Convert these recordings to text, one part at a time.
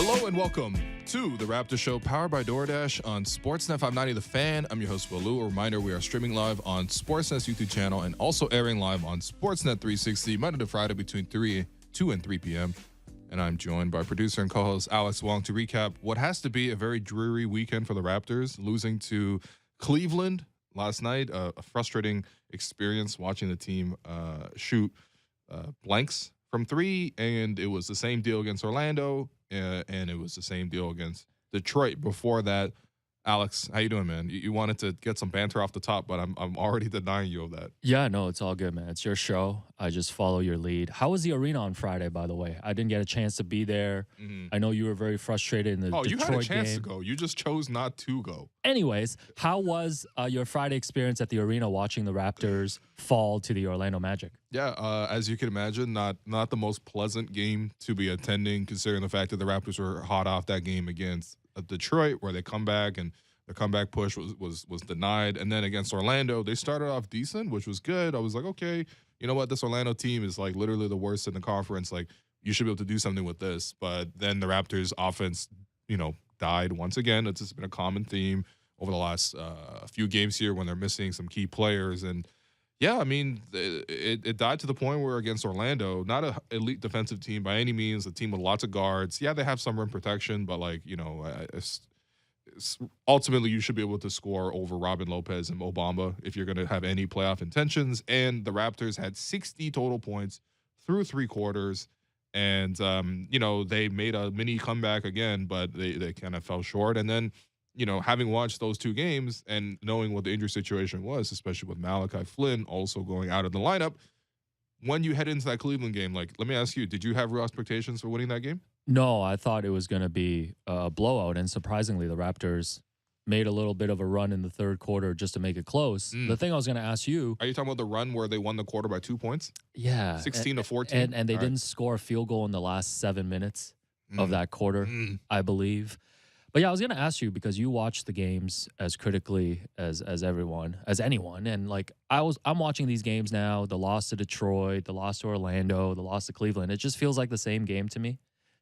Hello and welcome to the Raptors Show, powered by DoorDash on Sportsnet 590 The Fan. I'm your host, Will Lou. A reminder, we are streaming live on Sportsnet's YouTube channel and also airing live on Sportsnet 360, Monday to Friday between 2 and 3 p.m. And I'm joined by producer and co-host Alex Wong to recap what has to be a very dreary weekend for the Raptors, losing to Cleveland last night. A frustrating experience watching the team shoot blanks from three, and it was the same deal against Orlando, and it was the same deal against Detroit. Before that, Alex, how you doing, man? You wanted to get some banter off the top, but I'm already denying you of that. Yeah, no, it's all good, man. It's your show. I just follow your lead. How was the arena on Friday, by the way? I didn't get a chance to be there. I know you were very frustrated in the Detroit game. You had a chance to go. You just chose not to go. Anyways, how was your Friday experience at the arena watching the Raptors fall to the Orlando Magic? Yeah, as you can imagine, not the most pleasant game to be attending, considering the fact that the Raptors were hot off that game against Detroit, where they come back and the comeback push was denied. And then against Orlando, they started off decent, which was good. I was like, okay, you know what? This Orlando team is like literally the worst in the conference. Like, you should be able to do something with this. But then the Raptors offense, died once again. It's just been a common theme over the last few games here when they're missing some key players. And yeah, I mean, it died to the point where against Orlando, not an elite defensive team by any means, a team with lots of guards. Yeah, they have some rim protection, but ultimately you should be able to score over Robin Lopez and Mo Bamba if you're going to have any playoff intentions. And the Raptors had 60 total points through three quarters. And, they made a mini comeback again, but they kind of fell short. And then, having watched those two games and knowing what the injury situation was, especially with Malachi Flynn also going out of the lineup, when you head into that Cleveland game, let me ask you, did you have real expectations for winning that game? No, I thought it was going to be a blowout. And surprisingly, the Raptors made a little bit of a run in the third quarter just to make it close. The thing I was going to ask you. Are you talking about the run where they won the quarter by 2 points? Yeah. 16-14? And they didn't score a field goal in the last 7 minutes of that quarter, I believe. But yeah, I was going to ask you, because you watch the games as critically as anyone. And I'm watching these games now, the loss to Detroit, the loss to Orlando, the loss to Cleveland. It just feels like the same game to me.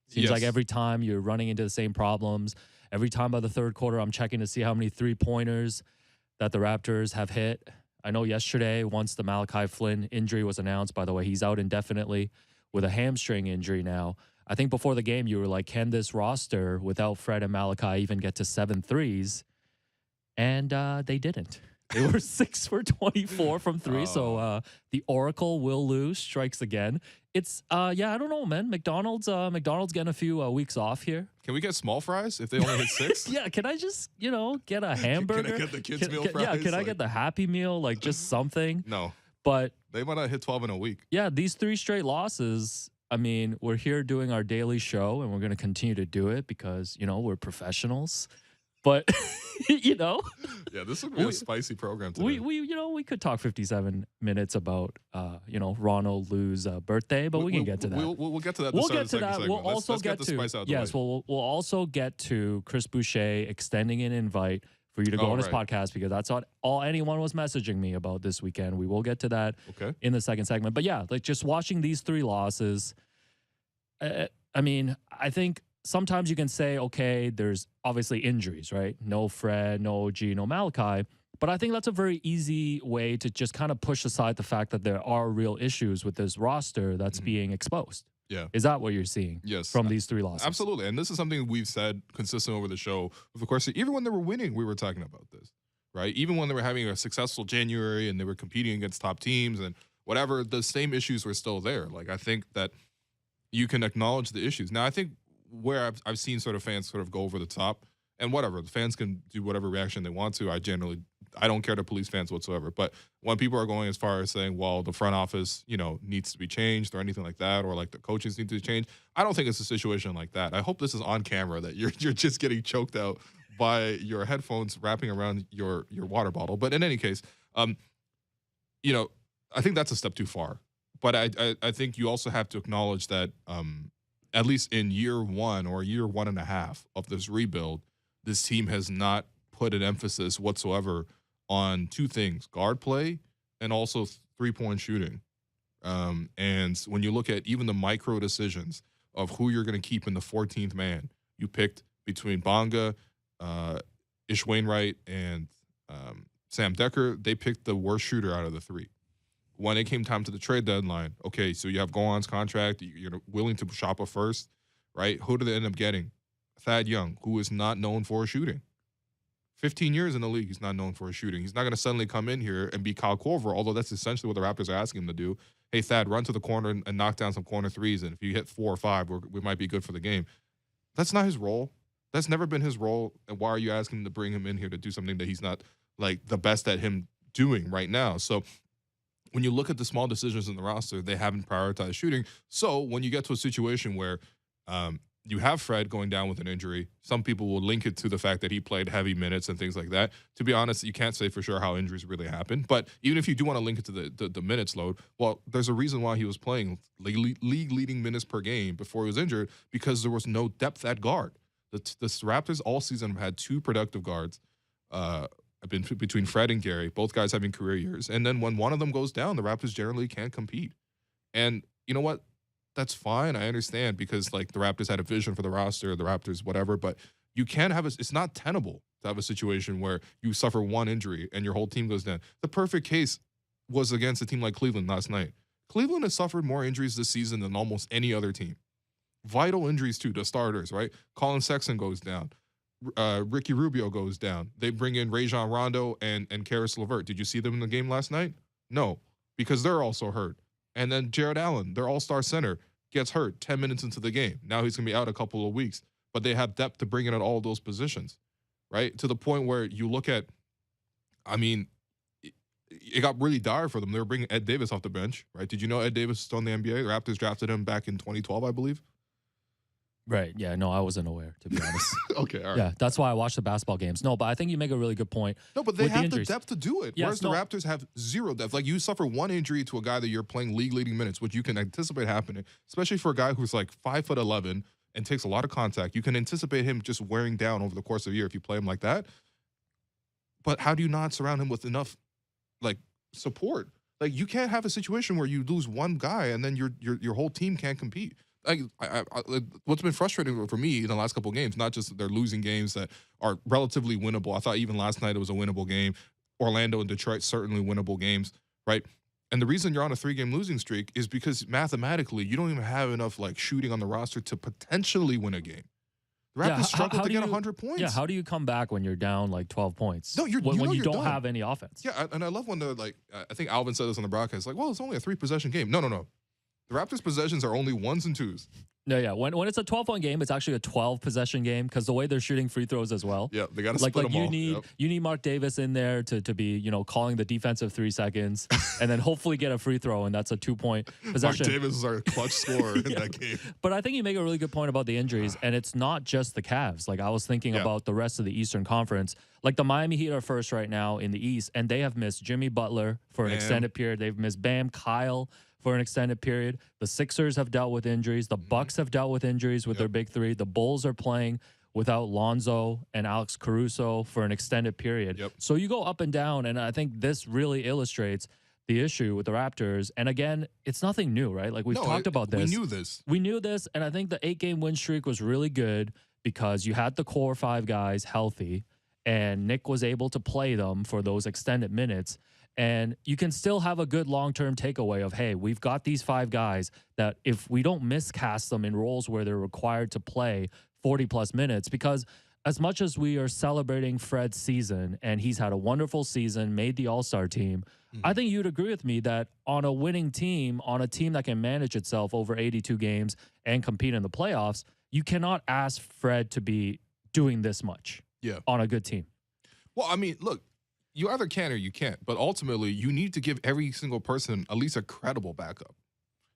Seems like every time you're running into the same problems. Every time by the third quarter, I'm checking to see how many three-pointers that the Raptors have hit. I know yesterday, once the Malachi Flynn injury was announced, by the way, he's out indefinitely with a hamstring injury now. I think before the game, you were like, can this roster without Fred and Malachi even get to 7 threes? And they didn't. They were 6 for 24 from three. So the Oracle Will lose, strikes again. It's I don't know, man. McDonald's getting a few weeks off here. Can we get small fries if they only hit 6? Yeah, can I just get a hamburger? Can I get the kids meal fries? Yeah, can I get the Happy Meal? Just something. No, but they might not hit 12 in a week. Yeah, these 3 straight losses. I mean, we're here doing our daily show, and we're going to continue to do it because we're professionals. But yeah, this would be a spicy program today. We could talk 57 minutes about Ronald Lou's birthday, but we can get to that. We'll get to that. We'll get to that. Segment. We'll also get to we'll also get to Chris Boucher extending an invite for you to go on his podcast, because that's all anyone was messaging me about this weekend. We will get to that in the second segment. But yeah, just watching these 3 losses, I mean, I think sometimes you can say, okay, there's obviously injuries, right? No Fred, no OG, no Malachi. But I think that's a very easy way to just kind of push aside the fact that there are real issues with this roster that's being exposed. Yeah. Is that what you're seeing from these 3 losses? Absolutely. And this is something we've said consistent over the show. Of course, even when they were winning, we were talking about this, right? Even when they were having a successful January and they were competing against top teams and whatever, the same issues were still there. I think that you can acknowledge the issues. Now, I think where I've seen sort of fans sort of go over the top, and whatever, the fans can do whatever reaction they want to. I don't care to police fans whatsoever. But when people are going as far as saying, well, the front office, needs to be changed or anything like that, or the coaches need to change, I don't think it's a situation like that. I hope this is on camera, that you're just getting choked out by your headphones wrapping around your water bottle. But in any case, I think that's a step too far. But I think you also have to acknowledge that at least in year 1 or year 1.5 of this rebuild, this team has not put an emphasis whatsoever on 2 things: guard play and also 3-point shooting. And when you look at even the micro decisions of who you're going to keep in the 14th man, you picked between Bonga, Ish Wainwright, and Sam Decker. They picked the worst shooter out of the three. When it came time to the trade deadline, okay, so you have Gohan's contract. You're willing to shop a first, right? Who did they end up getting? Thad Young, who is not known for shooting. 15 years in the league, he's not known for his shooting. He's not going to suddenly come in here and be Kyle Korver, although that's essentially what the Raptors are asking him to do. Hey, Thad, run to the corner and knock down some corner threes, and if you hit 4 or 5, we might be good for the game. That's not his role. That's never been his role, and why are you asking him to bring him in here to do something that he's not, like, the best at him doing right now? So when you look at the small decisions in the roster, they haven't prioritized shooting. So when you get to a situation where you have Fred going down with an injury, some people will link it to the fact that he played heavy minutes and things like that. To be honest, you can't say for sure how injuries really happen. But even if you do want to link it to the minutes load, well, there's a reason why he was playing league-leading minutes per game before he was injured, because there was no depth at guard. The Raptors all season have had 2 productive guards. Been between Fred and Gary, both guys having career years. And then when one of them goes down, the Raptors generally can't compete. And you know what? That's fine. I understand, because like the Raptors had a vision for the roster, the Raptors, whatever, but you can't have it's not tenable to have a situation where you suffer one injury and your whole team goes down. The perfect case was against a team like Cleveland last night. Cleveland has suffered more injuries this season than almost any other team. Vital injuries too, the starters, right? Colin Sexton goes down. Ricky Rubio goes down. They bring in Rajon Rondo and Karis LeVert. Did you see them in the game last night? No, because they're also hurt. And then Jared Allen, their all-star center, gets hurt 10 minutes into the game. Now he's going to be out a couple of weeks. But they have depth to bring in at all those positions, right? To the point where you look at, I mean, it got really dire for them. They were bringing Ed Davis off the bench, right? Did you know Ed Davis is still in the NBA? The Raptors drafted him back in 2012, I believe. Right. Yeah. No, I wasn't aware, to be honest. Okay. All right. Yeah. That's why I watch the basketball games. No, but I think you make a really good point. No, but they have the depth to do it. Yes, whereas the Raptors have zero depth. Like, you suffer one injury to a guy that you're playing league-leading minutes, which you can anticipate happening, especially for a guy who's like 5'11" and takes a lot of contact. You can anticipate him just wearing down over the course of a year if you play him like that. But how do you not surround him with enough, like, support? Like, you can't have a situation where you lose one guy and then your whole team can't compete. Like, what's been frustrating for me in the last couple of games, not just that they're losing games that are relatively winnable. I thought even last night it was a winnable game. Orlando and Detroit, certainly winnable games, right? And the reason you're on a 3-game losing streak is because mathematically you don't even have enough like shooting on the roster to potentially win a game. The Raptors struggle to get 100 points. Yeah, how do you come back when you're down like 12 points? No, when you don't done. have any offense. Yeah, and I love when they're like, I think Alvin said this on the broadcast, like, well, it's only a 3-possession game. No. The Raptors' possessions are only 1s and 2s. No, yeah. When it's a 12-point game, it's actually a 12-possession game because the way they're shooting free throws as well. Yeah, they got to split them all. You need Mark Davis in there to be, calling the defensive 3 seconds and then hopefully get a free throw, and that's a 2-point possession. Mark Davis is our clutch scorer in that game. But I think you make a really good point about the injuries, and it's not just the Cavs. Like, I was thinking about the rest of the Eastern Conference. Like, the Miami Heat are first right now in the East, and they have missed Jimmy Butler for an extended period. They've missed Bam, Kyle for an extended period. The Sixers have dealt with injuries. The Bucks have dealt with injuries with their big 3. The Bulls are playing without Lonzo and Alex Caruso for an extended period. So you go up and down, and I think this really illustrates the issue with the Raptors. And again, it's nothing new, right? Like, we've talked about this. We knew this, and I think the 8-game win streak was really good because you had the core 5 guys healthy, and Nick was able to play them for those extended minutes. And you can still have a good long-term takeaway of, hey, we've got these 5 guys that if we don't miscast them in roles where they're required to play 40-plus minutes, because as much as we are celebrating Fred's season, and he's had a wonderful season, made the All-Star team, I think you'd agree with me that on a winning team, on a team that can manage itself over 82 games and compete in the playoffs, you cannot ask Fred to be doing this much on a good team. Well, I mean, look, you either can or you can't, but ultimately you need to give every single person at least a credible backup.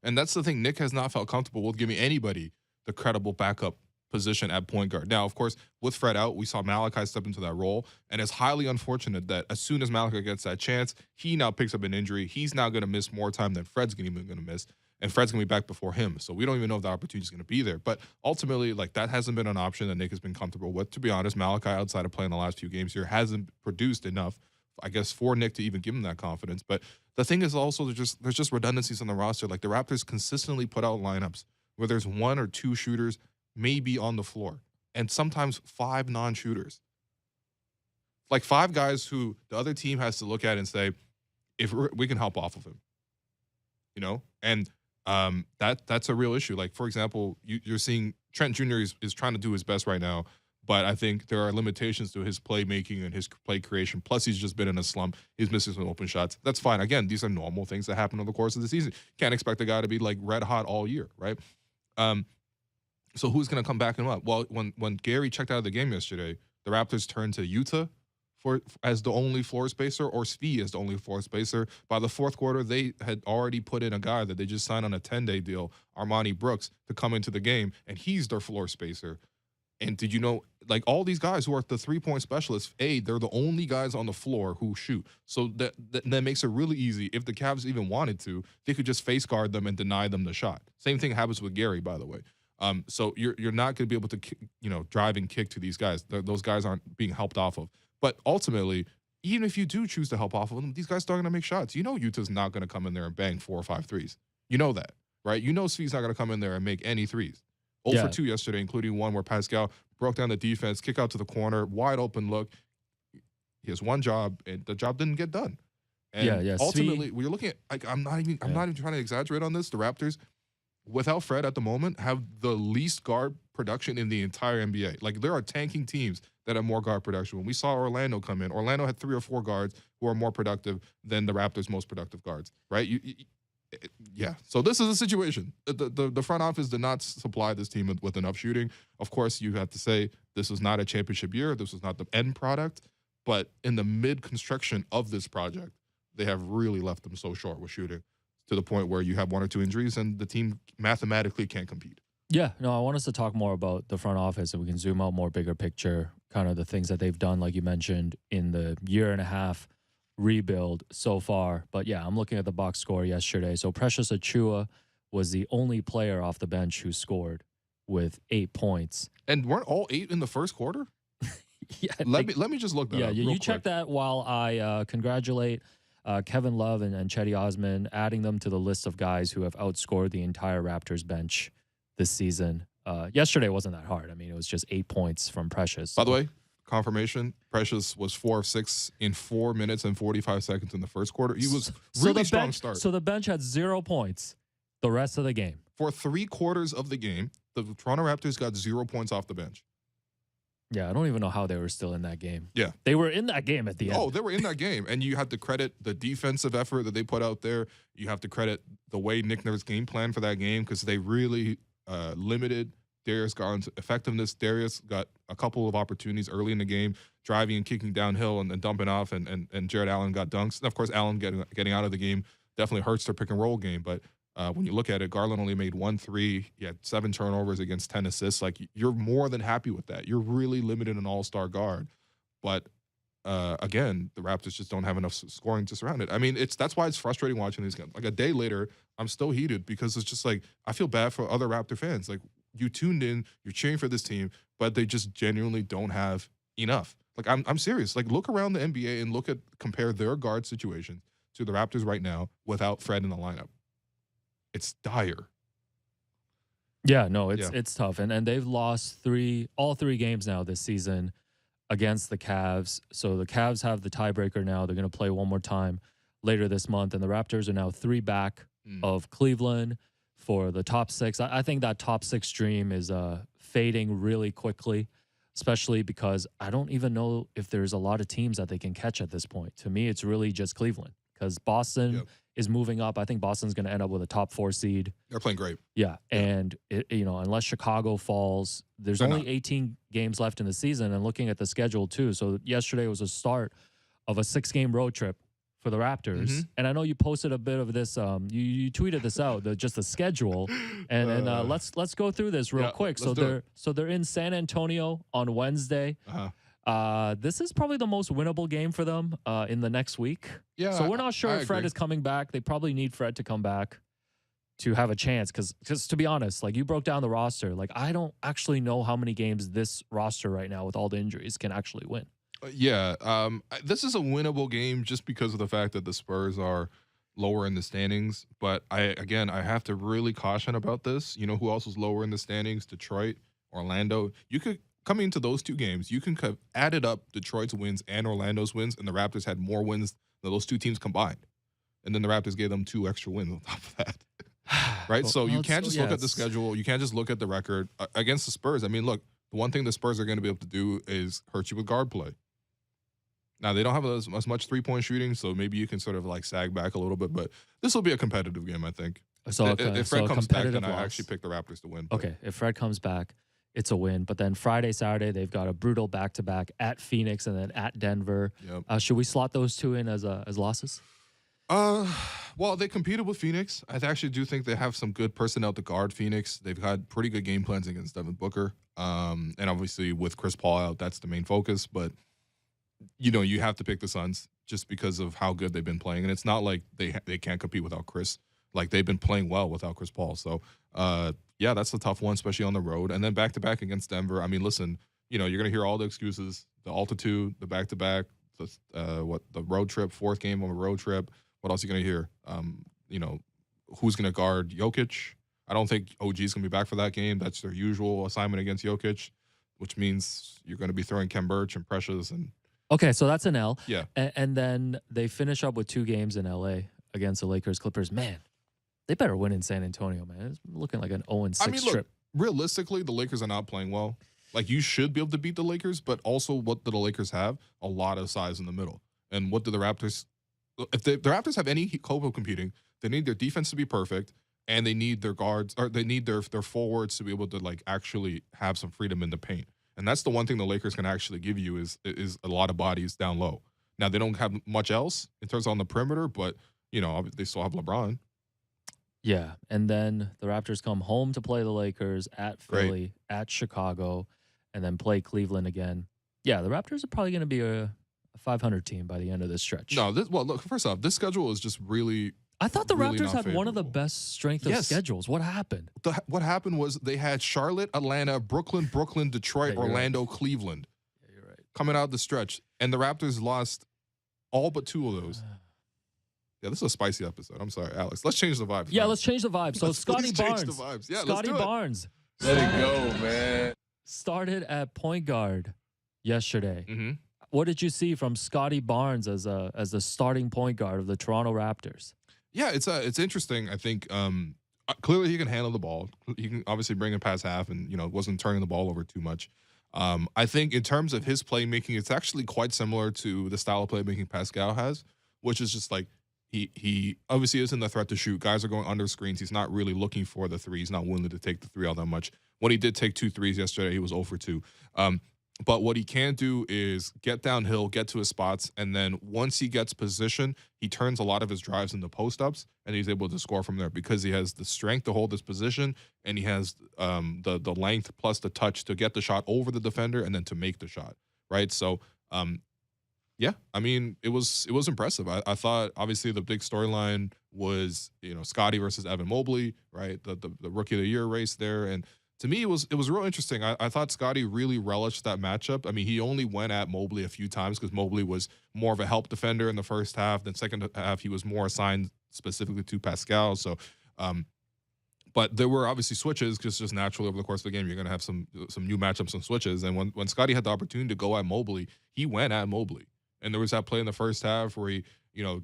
And that's the thing. Nick has not felt comfortable with giving anybody the credible backup position at point guard. Now, of course, with Fred out, we saw Malachi step into that role, and it's highly unfortunate that as soon as Malachi gets that chance, he now picks up an injury. He's now going to miss more time than Fred's going to miss, and Fred's going to be back before him. So we don't even know if the opportunity is going to be there. But ultimately, like, that hasn't been an option that Nick has been comfortable with. To be honest, Malachi, outside of playing the last few games here, hasn't produced enough, I guess, for Nick to even give him that confidence. But the thing is also there's just redundancies on the roster. Like, the Raptors consistently put out lineups where there's 1 or 2 shooters maybe on the floor. and sometimes 5 non-shooters. Like 5 guys who the other team has to look at and say, if we can help off of him, and that's a real issue. Like, for example, you're seeing Trent Jr. is trying to do his best right now, but I think there are limitations to his playmaking and his play creation. Plus, he's just been in a slump. He's missing some open shots. That's fine. Again, these are normal things that happen over the course of the season. Can't expect a guy to be like red hot all year, right? So who's going to come back him up? Well, when Gary checked out of the game yesterday, the Raptors turned to Yuta as the only floor spacer, or Svi as the only floor spacer. By the fourth quarter, they had already put in a guy that they just signed on a 10-day deal, Armani Brooks, to come into the game, and he's their floor spacer. And did you know, like, all these guys who are the three-point specialists, they're the only guys on the floor who shoot. So that makes it really easy. If the Cavs even wanted to, they could just face guard them and deny them the shot. Same thing happens with Gary, by the way. So you're not going to be able to, drive and kick to these guys. Those guys aren't being helped off of. But ultimately, even if you do choose to help off of them, these guys are going to make shots. Utah's not going to come in there and bang 4 or 5 threes. You know that, right? Svi's not going to come in there and make any threes. 0 for 2 yesterday, including one where Pascal broke down the defense, kick out to the corner, wide open look. He has one job, and the job didn't get done. And ultimately, we're looking at, like, I'm not even trying to exaggerate on this. The Raptors, without Fred at the moment, have the least guard production in the entire NBA. Like, there are tanking teams that have more guard production. When we saw Orlando come in, Orlando had 3 or 4 guards who are more productive than the Raptors' most productive guards, right? Yeah. So this is a situation. The front office did not supply this team with enough shooting. Of course, you have to say this was not a championship year. This was not the end product. But in the mid-construction of this project, they have really left them so short with shooting, to the point where you have 1 or 2 injuries and the team mathematically can't compete. Yeah, no, I want us to talk more about the front office, and we can zoom out more bigger picture, kind of the things that they've done, like you mentioned, in the year and a half rebuild so far. But yeah, I'm looking at the box score yesterday. So Precious Achiuwa was the only player off the bench who scored with 8 points. And weren't all 8 in the first quarter? Yeah, let me just look that up. Yeah, you check that while I congratulate Kevin Love and Chetty Osman, adding them to the list of guys who have outscored the entire Raptors bench this season. Yesterday wasn't that hard. I mean, it was just 8 points from Precious. By the way, confirmation, Precious was 4 of 6 in 4 minutes and 45 seconds in the first quarter. He was really strong start. So the bench had 0 points the rest of the game. For 3 quarters of the game, the Toronto Raptors got 0 points off the bench. Yeah, I don't even know how they were still in that game. Yeah. They were in that game at the end. Oh, they were in that game. And you have to credit the defensive effort that they put out there. You have to credit the way Nick Nurse game planned for that game, because they really limited Darius Garland's effectiveness. Darius got a couple of opportunities early in the game, driving and kicking downhill and dumping off, and Jared Allen got dunks. And, of course, Allen getting out of the game definitely hurts their pick-and-roll game. But when you look at it, Garland only made 1 3. He had 7 turnovers against 10 assists. Like, you're more than happy with that. You're really limited an all-star guard. But, again, the Raptors just don't have enough scoring to surround it. I mean, that's why it's frustrating watching these games. Like, a day later, I'm still heated, because it's just like, I feel bad for other Raptor fans. Like, you tuned in, you're cheering for this team, but they just genuinely don't have enough. Like, I'm serious. Like, look around the NBA and compare their guard situation to the Raptors right now without Fred in the lineup. It's dire. Yeah, no, it's tough. And they've lost all three games now this season against the Cavs. So the Cavs have the tiebreaker now. They're going to play one more time later this month. And the Raptors are now 3 back of Cleveland for the top 6. I think that top 6 dream is fading really quickly, especially because I don't even know if there's a lot of teams that they can catch at this point. To me, it's really just Cleveland, because Boston is moving up. I think Boston's going to end up with a top 4 seed. They're playing great. Yeah, and unless Chicago falls, there's only 18 games left in the season, and looking at the schedule too. So yesterday was a start of a 6-game road trip for the Raptors, and I know you posted a bit of this. You tweeted this out, just the schedule, and let's go through this real quick. So they're in San Antonio on Wednesday. This is probably the most winnable game for them in the next week. Yeah. So we're not sure if Fred is coming back. They probably need Fred to come back to have a chance, because to be honest, like, you broke down the roster. Like, I don't actually know how many games this roster right now with all the injuries can actually win. This is a winnable game just because of the fact that the Spurs are lower in the standings. But I have to really caution about this. You know who else was lower in the standings? Detroit, Orlando. You could coming into those two games, you can have added up Detroit's wins and Orlando's wins, and the Raptors had more wins than those two teams combined. And then the Raptors gave them 2 extra wins on top of that. Right? So you can't just look at the schedule. You can't just look at the record against the Spurs. I mean, look, the one thing the Spurs are going to be able to do is hurt you with guard play. Now, they don't have as much three-point shooting, so maybe you can sort of like sag back a little bit, but this will be a competitive game, I think. So if Fred comes back, then I actually pick the Raptors to win. Okay, if Fred comes back, it's a win. But then Friday, Saturday, they've got a brutal back-to-back at Phoenix and then at Denver. Yep. Should we slot those two in as losses? Well, they competed with Phoenix. I actually do think they have some good personnel to guard Phoenix. They've had pretty good game plans against Devin Booker. And obviously with Chris Paul out, that's the main focus. But, you have to pick the Suns just because of how good they've been playing. And it's not like they can't compete without Chris. Like, they've been playing well without Chris Paul. So, yeah, that's the tough one, especially on the road. And then back-to-back against Denver. I mean, listen, you're going to hear all the excuses, the altitude, the back-to-back, the road trip, 4th game on a road trip. What else are you going to hear? Who's going to guard Jokic? I don't think OG's going to be back for that game. That's their usual assignment against Jokic, which means you're going to be throwing Kem Birch and Precious. Okay, so that's an L. Yeah. And then they finish up with 2 games in L.A. against the Lakers, Clippers. Man, they better win in San Antonio, man. It's looking like an 0-6 trip. Look, realistically, the Lakers are not playing well. Like, you should be able to beat the Lakers, but also what do the Lakers have? A lot of size in the middle. And what do the Raptors... If the Raptors have any hope of competing, they need their defense to be perfect, and they need their guards, or they need their forwards to be able to like actually have some freedom in the paint. And that's the one thing the Lakers can actually give you is a lot of bodies down low. Now they don't have much else in terms of on the perimeter, but they still have LeBron. Yeah, and then the Raptors come home to play the Lakers at Philly, at Chicago, and then play Cleveland again. Yeah, the Raptors are probably going to be a 500 team by the end of this stretch. No, look, first off, this schedule is just really... I thought the really Raptors had one of the best strength of schedules. What happened? What happened was they had Charlotte, Atlanta, Brooklyn, Detroit, Orlando, Cleveland. Yeah, you're right. Coming out of the stretch. And the Raptors lost all but 2 of those. Yeah, this is a spicy episode. I'm sorry, Alex. Let's change the vibe. Yeah, let's change the vibe. So Scotty Barnes. Change the vibes. Yeah, Scotty Barnes. Let it go, man. Started at point guard yesterday. Mm-hmm. What did you see from Scotty Barnes as the starting point guard of the Toronto Raptors? Yeah, it's interesting. I think clearly he can handle the ball. He can obviously bring it past half, and wasn't turning the ball over too much. I think in terms of his playmaking, it's actually quite similar to the style of playmaking Pascal has, which is just like he obviously isn't the threat to shoot. Guys are going under screens. He's not really looking for the 3. He's not willing to take the 3 all that much. When he did take 2 threes yesterday, he was 0 for 2. But what he can do is get downhill, get to his spots, and then once he gets position, he turns a lot of his drives into post-ups, and he's able to score from there because he has the strength to hold his position, and he has the length plus the touch to get the shot over the defender and then to make the shot, right? So, yeah, I mean, it was impressive. I thought, obviously, the big storyline was, Scotty versus Evan Mobley, right? The Rookie of the Year race there, and to me, it was real interesting. I thought Scotty really relished that matchup. I mean, he only went at Mobley a few times because Mobley was more of a help defender in the first half. Then second half, he was more assigned specifically to Pascal. So, but there were obviously switches because just naturally over the course of the game, you're going to have some new matchups and switches. And when Scotty had the opportunity to go at Mobley, he went at Mobley. And there was that play in the first half where he,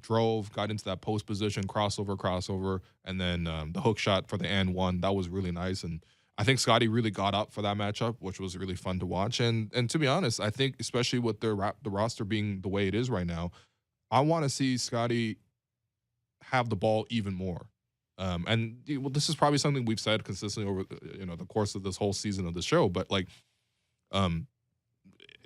drove, got into that post position, crossover, and then the hook shot for the and one. That was really nice. And I think Scotty really got up for that matchup, which was really fun to watch. And to be honest, I think especially with the roster being the way it is right now, I want to see Scotty have the ball even more. And this is probably something we've said consistently over the course of this whole season of the show. But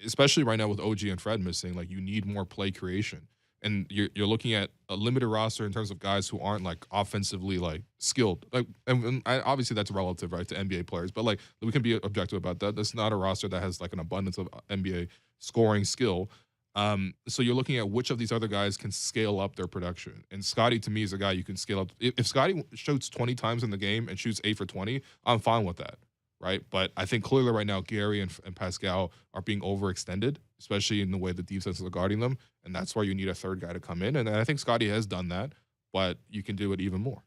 especially right now with OG and Fred missing, like you need more play creation. And you're looking at a limited roster in terms of guys who aren't like offensively like skilled. Like, and obviously that's relative, right, to NBA players. But like we can be objective about that. That's not a roster that has like an abundance of NBA scoring skill. So you're looking at which of these other guys can scale up their production. And Scotty to me is a guy you can scale up. If Scotty shoots 20 times in the game and shoots 8 for 20, I'm fine with that. Right. But I think clearly right now, Gary and Pascal are being overextended, especially in the way the defenses are guarding them. And that's why you need a third guy to come in. And I think Scotty has done that, but you can do it even more.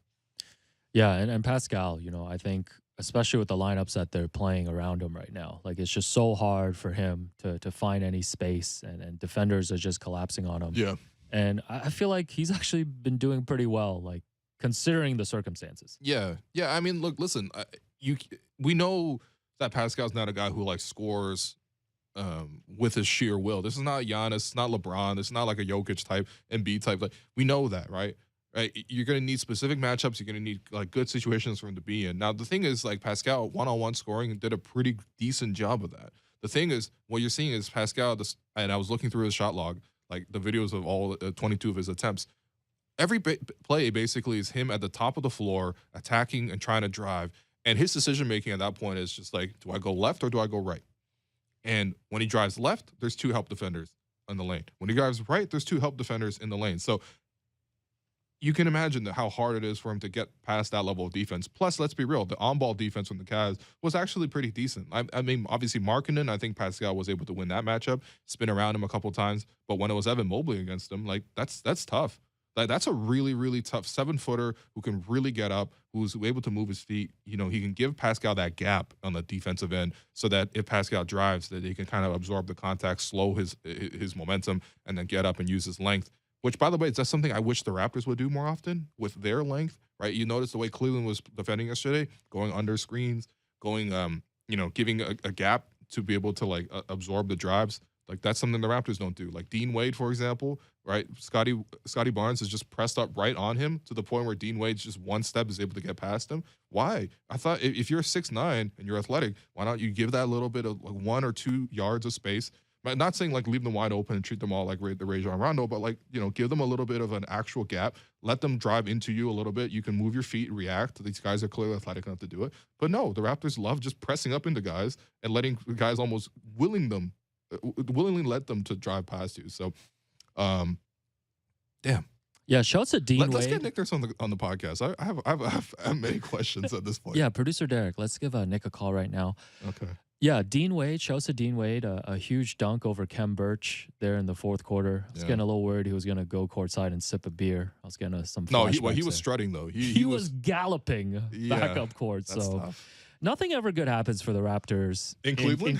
Yeah. And Pascal, I think especially with the lineups that they're playing around him right now. Like it's just so hard for him to find any space, and defenders are just collapsing on him. Yeah. And I feel like he's actually been doing pretty well, like considering the circumstances. Yeah. Yeah. I mean, look, listen, we know that Pascal's not a guy who like scores with his sheer will. This is not Giannis, it's not LeBron, this is not like a Jokic type, Embiid type. Like we know that, right? Right. You're gonna need specific matchups. You're gonna need like good situations for him to be in. Now the thing is, like Pascal one-on-one scoring did a pretty decent job of that. The thing is, what you're seeing is Pascal. And I was looking through his shot log, like the videos of all 22 of his attempts. Every play basically is him at the top of the floor, attacking and trying to drive. And his decision making at that point is just like, do I go left or do I go right? And when he drives left, there's 2 help defenders in the lane. When he drives right, there's 2 help defenders in the lane. So you can imagine how hard it is for him to get past that level of defense. Plus, let's be real, the on-ball defense from the Cavs was actually pretty decent. I mean, obviously, Markkanen, I think Pascal was able to win that matchup, spin around him a couple times. But when it was Evan Mobley against him, like that's tough. Like that's a really, really tough 7-footer who can really get up, who's able to move his feet. You know, he can give Pascal that gap on the defensive end so that if Pascal drives, that he can kind of absorb the contact, slow his momentum, and then get up and use his length. Which, by the way, that's something I wish the Raptors would do more often with their length, right? You notice the way Cleveland was defending yesterday, going under screens, going, giving a gap to be able to like absorb the drives. Like that's something the Raptors don't do. Like Dean Wade, for example, right? Scotty Barnes is just pressed up right on him to the point where Dean Wade's just one step is able to get past him. Why? I thought if you're 6'9" and you're athletic, why not you give that little bit of like 1 or 2 yards of space? But not saying like leave them wide open and treat them all like the Rajon Rondo, but like, give them a little bit of an actual gap. Let them drive into you a little bit. You can move your feet, react. These guys are clearly athletic enough to do it. But no, the Raptors love just pressing up into guys and letting guys almost willingly let them to drive past you. So, damn. Yeah, shouts to Dean Wade. Let's get Nick Nurse on the podcast. I have many questions at this point. Yeah, producer Derek, let's give Nick a call right now. Okay. Yeah, Dean Wade, shouts to Dean Wade, a huge dunk over Kem Birch there in the fourth quarter. I was getting a little worried he was going to go courtside and sip a beer. I was getting some flashbacks. He was strutting, though. He was galloping back up court. So tough. Nothing ever good happens for the Raptors in Cleveland,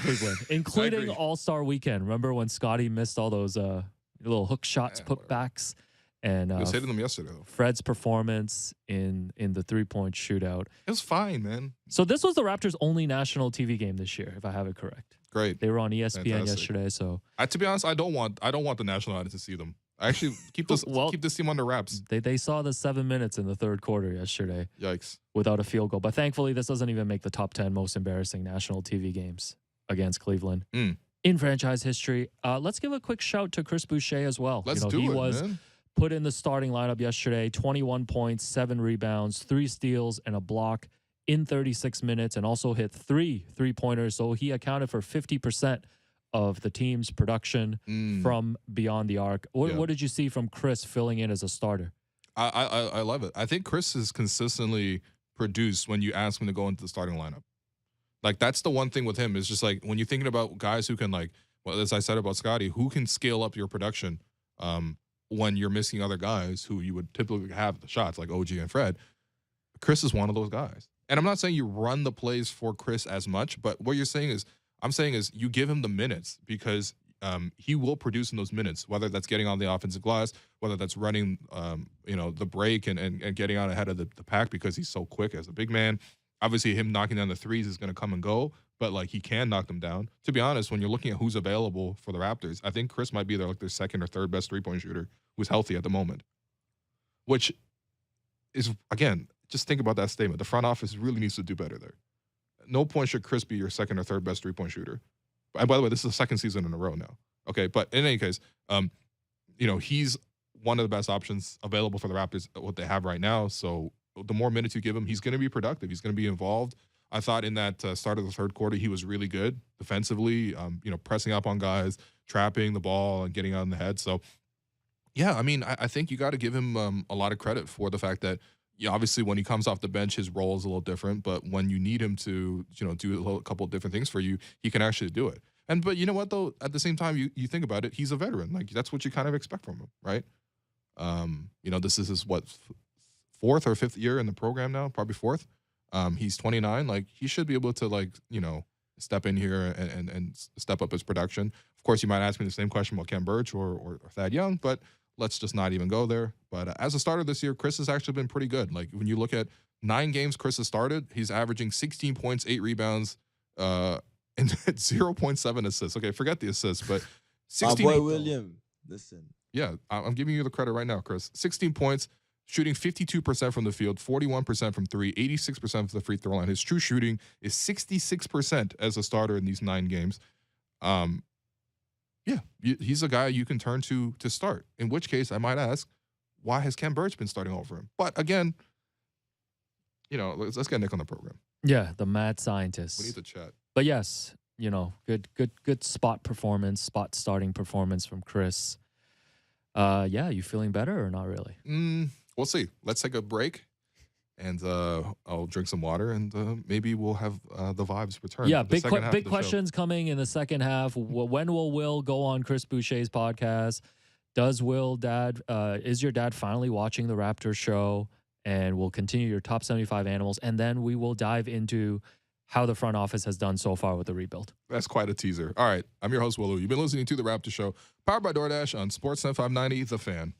including All-Star Weekend. Remember when Scotty missed all those little hook shots, putbacks? And I was hitting them yesterday, though. Fred's performance in the 3-point shootout. It was fine, man. So this was the Raptors' only national TV game this year, if I have it correct. Great. They were on ESPN yesterday. So to be honest, I don't want the national audience to see them. I actually keep this team under wraps. They saw the 7 minutes in the third quarter yesterday. Yikes. Without a field goal. But thankfully, this doesn't even make the top 10 most embarrassing national TV games against Cleveland in franchise history. Let's give a quick shout to Chris Boucher as well. He was man. Put in the starting lineup yesterday, 21 points, 7 rebounds, 3 steals, and a block in 36 minutes, and also hit 3 3-pointers. So he accounted for 50% of the team's production from beyond the arc. What did you see from Chris filling in as a starter? I love it. I think Chris has consistently produced when you ask him to go into the starting lineup. Like, that's the one thing with him is just like when you're thinking about guys who can, like, well, as I said about Scotty, who can scale up your production when you're missing other guys who you would typically have the shots, like OG and Fred. Chris is one of those guys. And I'm not saying you run the plays for Chris as much, but what you're saying is, I'm saying is you give him the minutes because he will produce in those minutes, whether that's getting on the offensive glass, whether that's running, the break and getting out ahead of the pack because he's so quick as a big man. Obviously, him knocking down the threes is going to come and go, but like he can knock them down. To be honest, when you're looking at who's available for the Raptors, I think Chris might be their second or third best 3-point shooter who's healthy at the moment. Which is, again, just think about that statement. The front office really needs to do better there. No point should Chris be your second or third best 3-point shooter. And by the way, this is the second season in a row now. Okay, but in any case, he's one of the best options available for the Raptors, what they have right now. So the more minutes you give him, he's going to be productive. He's going to be involved. I thought in that start of the third quarter, he was really good defensively, pressing up on guys, trapping the ball and getting out in the head. So, yeah, I mean, I think you got to give him a lot of credit for the fact that, obviously when he comes off the bench, his role is a little different. But when you need him to, do a couple of different things for you, he can actually do it. But you know what, though? At the same time, you think about it, he's a veteran. Like, that's what you kind of expect from him, right? This is his, fourth or fifth year in the program now, probably fourth. He's 29. Like he should be able to step in here and step up his production. Of course, you might ask me the same question about Ken Burch or Thad Young, but let's just not even go there. But as a starter this year, Chris has actually been pretty good. Like when you look at 9 games Chris has started, he's averaging 16 points, 8 rebounds, and 0.7 assists. Okay, forget the assists, but My 16. boy William, listen. Yeah, I'm giving you the credit right now, Chris. 16 points, shooting 52% from the field, 41% from three, 86% from the free throw line. His true shooting is 66% as a starter in these 9 games. Um, yeah, he's a guy you can turn to start. In which case, I might ask, why has Ken Burch been starting over him? But again, let's get Nick on the program. Yeah, the mad We scientist. need to chat. But yes, good spot starting performance from Chris. Yeah, you feeling better or not really? We'll see. Let's take a break, and I'll drink some water, and maybe we'll have the vibes return. Yeah, for the second half of big the show. questions coming in the second half. When will Will go on Chris Boucher's podcast? Does is your dad finally watching the Raptors show? And we'll continue your top 75 animals, and then we will dive into how the front office has done so far with the rebuild. That's quite a teaser. All right, I'm your host, Willow. You've been listening to The Raptors Show, powered by DoorDash on Sportsnet 590, The Fan.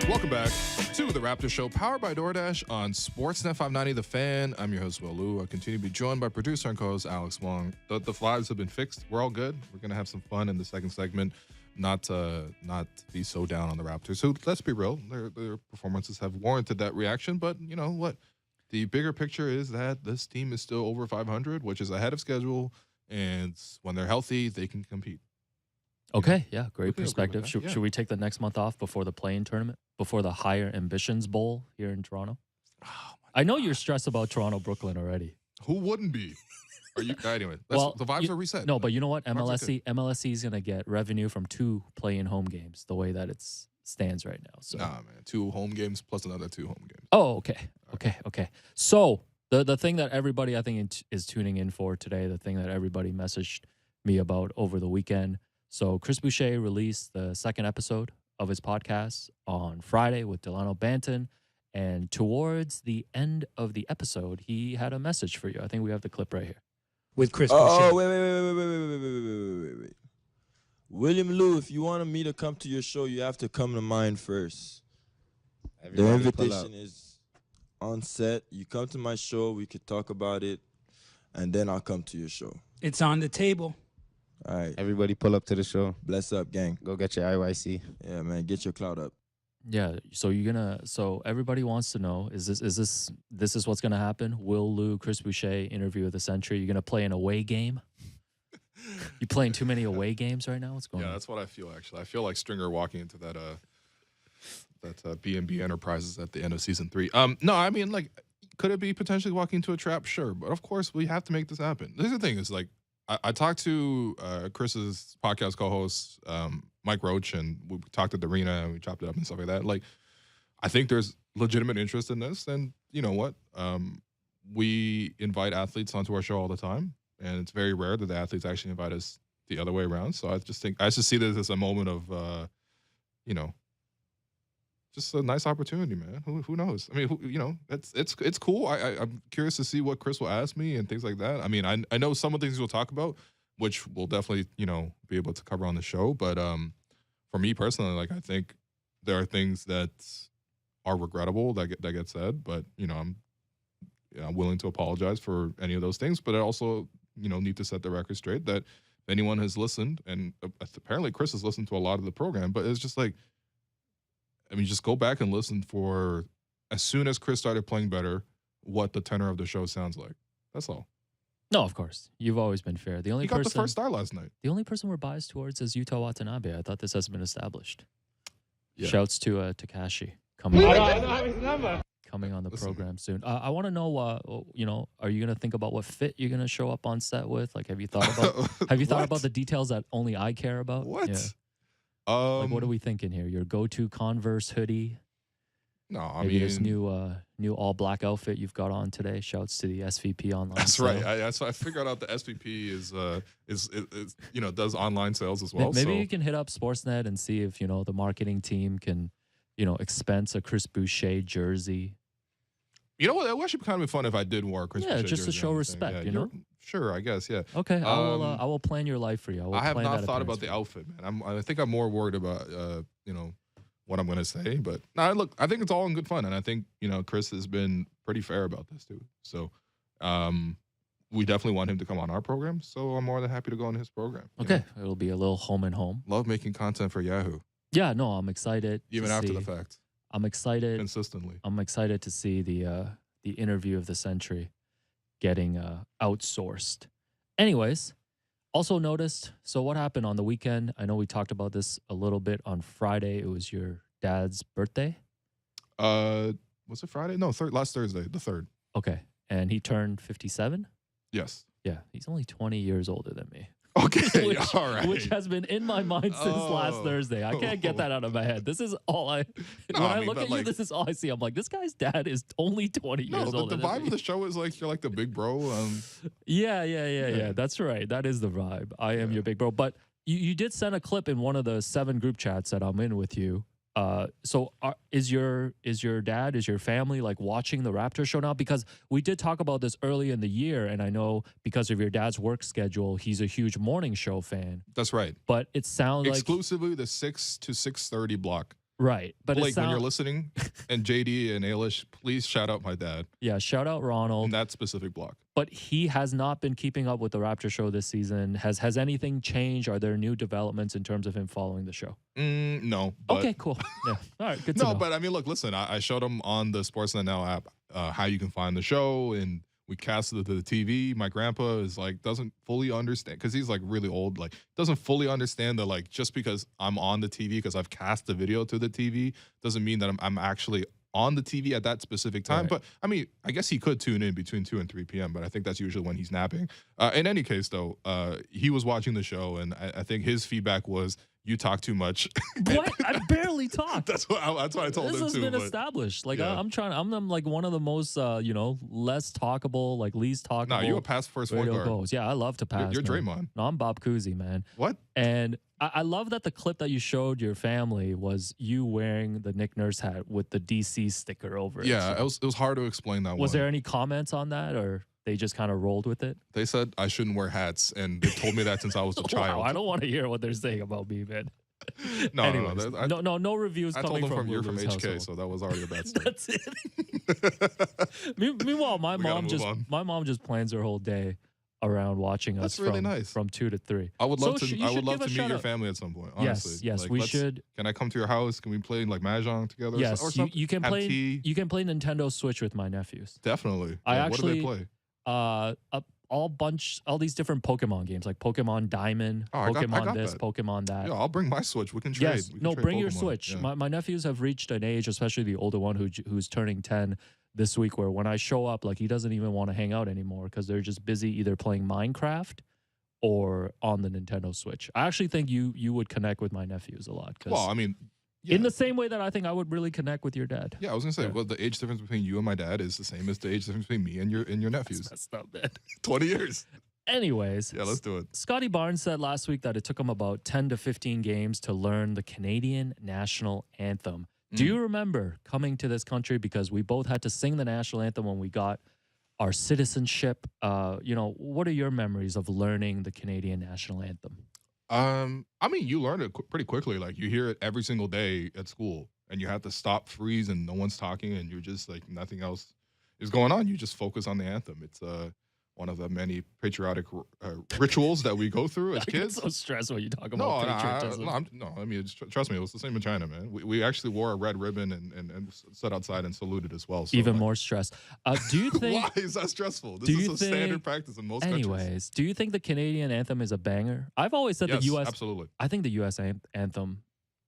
Welcome back to the Raptors Show, powered by DoorDash on Sportsnet 590 The Fan. I'm your host, Will Lou. I continue to be joined by producer and co-host Alex Wong. The vibes have been fixed. We're all good. We're going to have some fun in the second segment, not be so down on the Raptors. So let's be real. Their performances have warranted that reaction, but you know what? The bigger picture is that this team is still over 500, which is ahead of schedule, and when they're healthy, they can compete. Okay, yeah, great We can agree with perspective. that, Should, yeah. should we take the next month off before the play-in tournament, before the Higher Ambitions Bowl here in Toronto? Oh, I know you're stressed about Toronto, Brooklyn already. who wouldn't be? Are you anyway? The vibes are reset. No, but you know what? Vibes are good. MLSE is going to get revenue from 2 play-in home games, the way that it stands right now. So. Nah, man. 2 home games plus another 2 home games. Oh, okay. So the thing that everybody I think is tuning in for today, the thing that everybody messaged me about over the weekend. So Chris Boucher released the second episode of his podcast on Friday with Delano Banton. And towards the end of the episode, he had a message for you. I think we have the clip right here. With Chris Boucher. Oh, wait. William Lou, if you wanted me to come to your show, you have to come to mine first. The invitation is on set. You come to my show, we could talk about it, and then I'll come to your show. It's on the table. All right. Everybody pull up to the show. Bless up, gang. Go get your IYC. Yeah, man, get your clout up. Yeah, so everybody wants to know, is this what's gonna happen? Will Lou, Chris Boucher interview of the century? You're gonna play an away game? You playing too many away games right now? What's going Yeah, on? that's what I feel actually. I feel like Stringer walking into that B&B Enterprises at the end of season 3. No, I mean, like, could it be potentially walking into a trap? Sure, but of course we have to make this happen. This is the thing, is like I talked to Chris's podcast co-host Mike Roach, and we talked at the arena and we chopped it up and stuff like that. Like, I think there's legitimate interest in this, and you know what? We invite athletes onto our show all the time, and it's very rare that the athletes actually invite us the other way around. So I just see this as a moment of, just a nice opportunity, man. Who knows? I mean, it's cool. I'm curious to see what Chris will ask me and things like that. I mean, I know some of the things we'll talk about, which we'll definitely, be able to cover on the show. But for me personally, like, I think there are things that are regrettable that get said. But I'm willing to apologize for any of those things. But I also, need to set the record straight that if anyone has listened, and apparently Chris has listened to a lot of the program, but it's just like, I mean, just go back and listen for, as soon as Chris started playing better, what the tenor of the show sounds like. That's all. No, of course. You've always been fair. The only He got person the first star last night. The only person we're biased towards is Yuta Watanabe. I thought this has been established. Yeah. Shouts to Takashi coming on the Listen. program soon. I want to know, are you gonna think about what fit you're gonna show up on set with? Like, have you thought about What? the details that only I care about? What? Yeah. Like, what are we thinking here? Your go-to Converse hoodie? No, I Maybe mean, this new all black outfit you've got on today. Shouts to the SVP online. that's sale. right. That's why I figured out the SVP is does online sales as well. Maybe so. you can hit up Sportsnet and see if the marketing team can, expense a Chris Boucher jersey. You know what? It would actually kind of be fun if I did wear a Chris Yeah, Boucher jersey just to show on the thing. respect, Yeah, you know? Sure, I guess, yeah. Okay, I will plan your life for you. I have plan not that thought appearance about the for you. outfit, man. I think I'm more worried about what I'm gonna say. But no, look, I think it's all in good fun, and I think Chris has been pretty fair about this too. So, we definitely want him to come on our program. So I'm more than happy to go on his program. you know? Okay, it'll be a little home and home. Love making content for Yahoo, Yeah, no, I'm excited. even to after see, the fact, I'm excited. consistently. I'm excited to see the interview of the century getting outsourced. Anyways, also noticed. So what happened on the weekend? I know we talked about this a little bit on Friday. It was your dad's birthday. Was it Friday? No, last Thursday, the 3rd. Okay, and he turned 57. Yes. Yeah, he's only 20 years older than me. Okay. which, all right. which has been in my mind since last Oh. Thursday. I can't get that out of my head. This is all No, when I I mean, look but at you, like- this is all I see. I'm like, this guy's dad is only 20 No, years the older. than vibe me. of the show is like you're like the big bro. Yeah. That's right. That is the vibe. I am Yeah. your big bro. But you did send a clip in one of the 7 group chats that I'm in with you. Is your dad, is your family like watching the Raptors show now? Because we did talk about this early in the year, and I know because of your dad's work schedule, he's a huge morning show fan. That's right. But it sounds like Exclusively the 6 to 6:30 block. Right. But Blake, when you're listening, and JD and Ailish, please shout out my dad yeah, shout out Ronald. in that specific block. But he has not been keeping up with the Raptor show this season. Has anything changed? Are there new developments in terms of him following the show? No. But, Okay, cool. Yeah. All right, good to know. No, but I mean, look, listen, I showed him on the Sportsnet Now app how you can find the show, and we casted the TV. My grandpa is like, doesn't fully understand, because he's like really old, like doesn't fully understand that like just because I'm on the TV, because I've cast the video to the TV, doesn't mean that I'm actually on the TV at that specific time. Right. But I mean, I guess he could tune in between 2 and 3 p.m., but I think that's usually when he's napping. In any case, though, he was watching the show, and I think his feedback was, you talk too much. What? I barely talk. That's what I told This him has too. been but- established. Like yeah. I'm like one of the most less talkable, like least talkable. No, you a pass first point radio guard. goals. Yeah, I love to pass. You're man. Draymond. No, I'm Bob Cousy, man. What? And I love that the clip that you showed your family was you wearing the Nick Nurse hat with the DC sticker over it. Yeah, it was hard to explain that Was one. there any comments on that, or they just kind of rolled with it? They said I shouldn't wear hats, and they told me that since I was a child. Wow, I don't want to hear what they're saying about me, man. No, Anyways, no, no reviews I coming told them from you're from Lulu's HK, household. so that was already a bad start. That's it. Meanwhile, my We gotta mom move just on. my mom just plans her whole day around watching That's us really from, nice. from 2 to 3. I would love So to. you I should would love give a to meet shout your out. family at some point. Honestly, Yes, Like, we let's- should. Can I come to your house? Can we play like mahjong together? Yes, or you, something? you can Have play. tea? You can play Nintendo Switch with my nephews. Definitely. I Like, what do they actually- play? All these different Pokemon games, like Pokemon Diamond, Oh, I Pokemon got this, that. Pokemon that. Yeah, I'll bring my Switch. We can trade. Yes, We can no, trade bring your Pokemon. Switch. Yeah. My nephews have reached an age, especially the older one who's turning 10 this week, where when I show up, like he doesn't even want to hang out anymore because they're just busy either playing Minecraft or on the Nintendo Switch. I actually think you would connect with my nephews a lot. 'Cause Well, I mean, yeah. in the same way that I think I would really connect with your dad. Yeah, I was gonna say, Yeah. well, the age difference between you and my dad is the same as the age difference between me and your nephews. That's messed up, man. 20 years. Anyways, Yeah, let's do it. Scotty Barnes said last week that it took him about 10 to 15 games to learn the Canadian national anthem. Do you remember coming to this country, because we both had to sing the national anthem when we got our citizenship? What are your memories of learning the Canadian national anthem? I mean, you learn it pretty quickly. Like you hear it every single day at school, and you have to stop, freeze, and no one's talking, and you're just like nothing else is going on. You just focus on the anthem. It's one of the many patriotic rituals that we go through as I get kids. so stressed when you talk No, about patriotism. I mean, trust me, it was the same in China, man. We actually wore a red ribbon and stood outside and saluted as well. So, Even like, more stressed. Do you think? why is that stressful? This do is you a standard think- practice in most countries. Anyways, do you think the Canadian anthem is a banger? I've always said Yes, the U.S. absolutely. I think the U.S. anthem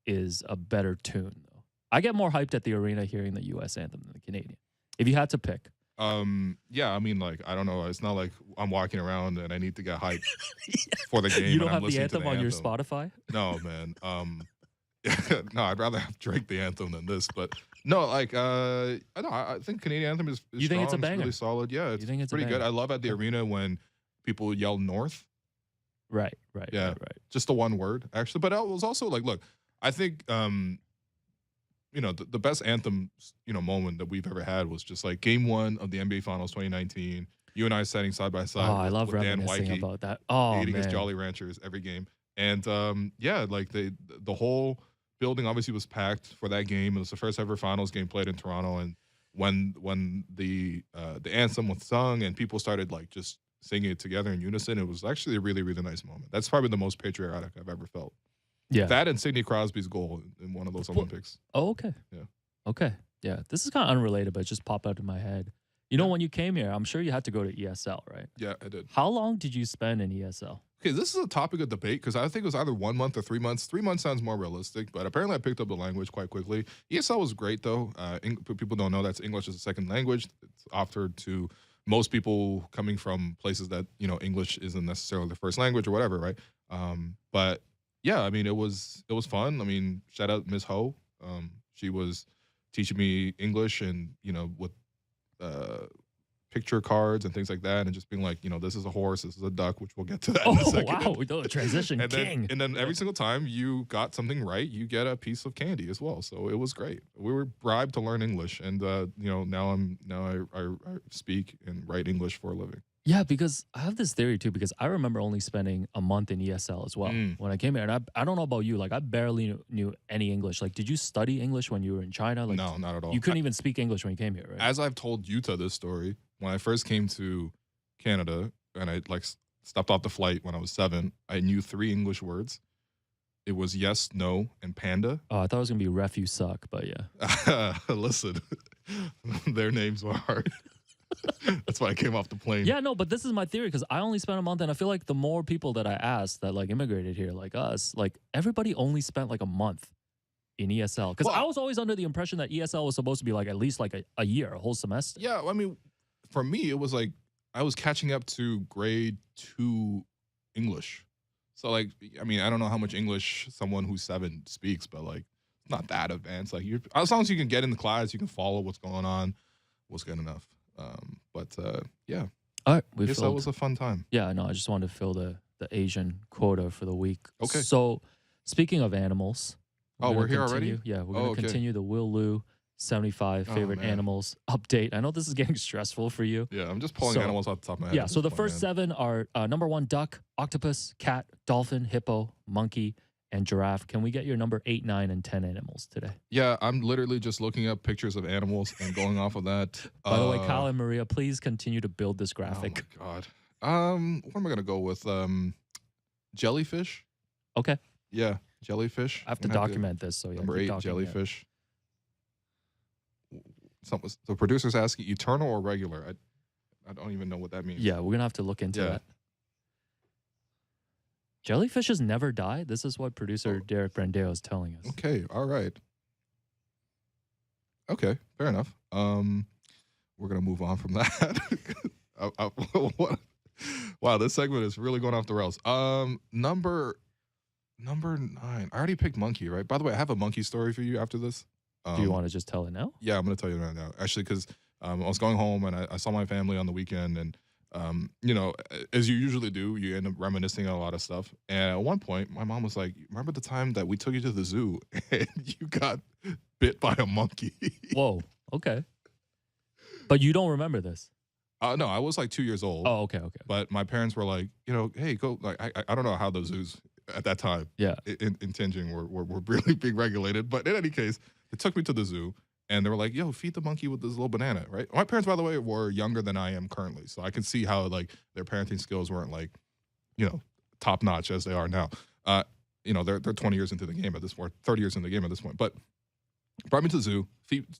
is a better tune, though. I get more hyped at the arena hearing the U.S. anthem than the Canadian. If you had to pick. Yeah, I mean, like, I don't know. It's not like I'm walking around and I need to get hyped for the game. You don't and I'm have the listening to anthem on your anthem. Spotify? No, man. No, I'd rather have Drake the anthem than this. But no, like, I think Canadian anthem is You think it's a strong, banger? really solid. Yeah, it's think it's a pretty good. banger? I love at the arena when people yell North. Right. Yeah. Right. Just the one word, actually. But it was also like, look, I think, the best anthem, moment that we've ever had was just like Game 1 of the NBA Finals 2019. You and I sitting side by side. Oh, I with- love with Dan reminiscing Wyke about that. Oh, eating his man. Jolly Ranchers every game. And like the whole building obviously was packed for that game. It was the first ever finals game played in Toronto. And when the anthem was sung and people started like just singing it together in unison, it was actually a really, really nice moment. That's probably the most patriotic I've ever felt. Yeah. That and Sidney Crosby's goal in one of those Olympics. Oh, okay. Yeah. Okay. Yeah. This is kind of unrelated, but it just popped out in my head. You know, when you came here, I'm sure you had to go to ESL, right? Yeah, I did. How long did you spend in ESL? Okay, this is a topic of debate because I think it was either 1 month or 3 months. 3 months sounds more realistic, but apparently I picked up the language quite quickly. ESL was great, though. People don't know that's English as a second language. It's offered to most people coming from places that, English isn't necessarily the first language or whatever, right? But yeah, I mean, it was fun. I mean, shout out Ms. Ho. She was teaching me English and, with picture cards and things like that, and just being like, this is a horse, this is a duck, which we'll get to that in a Oh, second. wow. The transition And king. then every single time you got something right, you get a piece of candy as well. So it was great. We were bribed to learn English, and now I speak and write English for a living. Yeah, because I have this theory too, because I remember only spending a month in ESL as well when I came here. And I don't know about you, like I barely knew any English. Like, did you study English when you were in China? Like, No, not at all. you couldn't even speak English when you came here, right? As I've told Yuta this story, when I first came to Canada and I like stepped off the flight when I was 7, I knew 3 English words. It was yes, no, and panda. Oh, I thought it was gonna be ref you suck, but yeah. Listen, their names were hard. That's why I came off the plane. Yeah, no, but this is my theory because I only spent a month, and I feel like the more people that I asked that like immigrated here, like us, like everybody only spent like a month in ESL. Because Well, I was always under the impression that ESL was supposed to be like at least like a year, a whole semester. Yeah, I mean, for me, it was like I was catching up to grade 2 English. So, like, I mean, I don't know how much English someone who's 7 speaks, but like, it's not that advanced. Like, as long as you can get in the class, you can follow what's going on, was good enough. Yeah, All right, I guess that was a fun time. Yeah, no, I just wanted to fill the Asian quota for the week. Okay. So, speaking of animals, Oh, gonna we're here already? continue- Yeah, we're Oh, going to okay. continue the Will Lou 75 Oh, favorite man. animals update. I know this is getting stressful for you. Yeah, I'm just pulling So- animals off the top of my head. Yeah, at so this the point, first man. 7 are number 1, duck, octopus, cat, dolphin, hippo, monkey, and giraffe. Can we get your number 8, 9, and 10 animals today? Yeah, I'm literally just looking up pictures of animals and going off of that. By the way, Kyle and Maria, please continue to build this Oh my graphic. god. What am I gonna go with? Jellyfish. Okay, Yeah, jellyfish. I have to I'm gonna document this. So yeah, Number keep 8, documenting it. jellyfish. The producer's asking eternal or regular. I don't even know what that means. Yeah, we're gonna have to look into Yeah. that. Jellyfishes never die. This is what producer Derek Brandeo is telling us. Okay. All right. Okay. Fair enough. We're gonna move on from that. What? Wow, this segment is really going off the rails. Number 9. I already picked monkey, right? By the way, I have a monkey story for you after this. Do you want to just tell it now? Yeah, I'm going to tell you right now. Actually, because I was going home and I saw my family on the weekend. And, you know, as you usually do, you end up reminiscing on a lot of stuff. And at one point, my mom was like, remember the time that we took you to the zoo and you got bit by a monkey? Whoa. Okay. But you don't remember this. No, I was like 2 years old. Oh, okay. Okay. But my parents were like, you know, hey, go. Like, I don't know how the zoos at that time Yeah. in Tianjin were really being regulated. But in any case, they took me to the zoo and they were like, yo, feed the monkey with this little banana, right? My parents, by the way, were younger than I am currently. So I can see how like their parenting skills weren't like, you know, top notch as they are now. You know, they're 20 years into the game at this point, 30 years into the game at this point. But brought me to the zoo.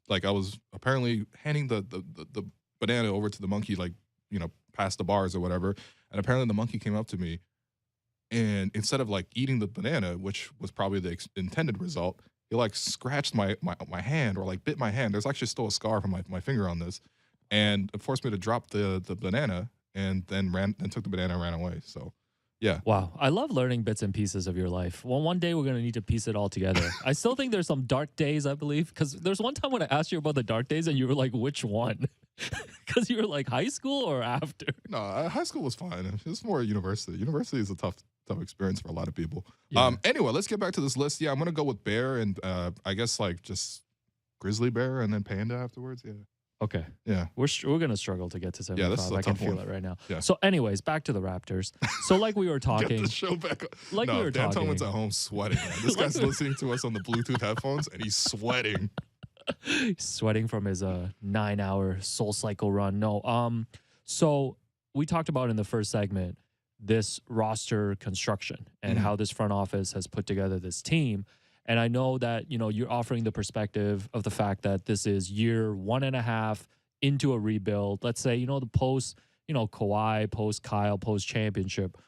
Like I was apparently handing the banana over to the monkey, like, you know, past the bars or whatever. And apparently the monkey came up to me and instead of like eating the banana, which was probably the intended result, he like scratched my hand or like bit my hand. There's actually still a scar from my finger on this, and it forced me to drop the banana and then took the banana and ran away. So, yeah. Wow. I love learning bits and pieces of your life. Well, one day we're going to need to piece it all together. I still think there's some dark days, I believe, because there's one time when I asked you about the dark days and you were like, which one? Because you were like high school or after? No, high school was fine. It's more university. University is a tough experience for a lot of people. Yeah. Anyway, let's get back to this list. Yeah, I'm gonna go with bear and I guess like just grizzly bear and then panda afterwards. Yeah. Okay. Yeah. We're going to struggle to get to 75. Yeah, this is a I can tough feel one. it right now. Yeah. So anyways, back to the Raptors. So like we were Get talking, the show back up. like we were Dan talking. Tillman's at home sweating, man. This Like guy's listening to us on the Bluetooth headphones and he's sweating. sweating from his 9-hour Soul Cycle run. No, so we talked about in the first segment this roster construction and Mhm. how this front office has put together this team. And I know that, you know, you're offering the perspective of the fact that this is year 1.5 into a rebuild. Let's say, you know, the post, you know, Kawhi, post Kyle, post championship.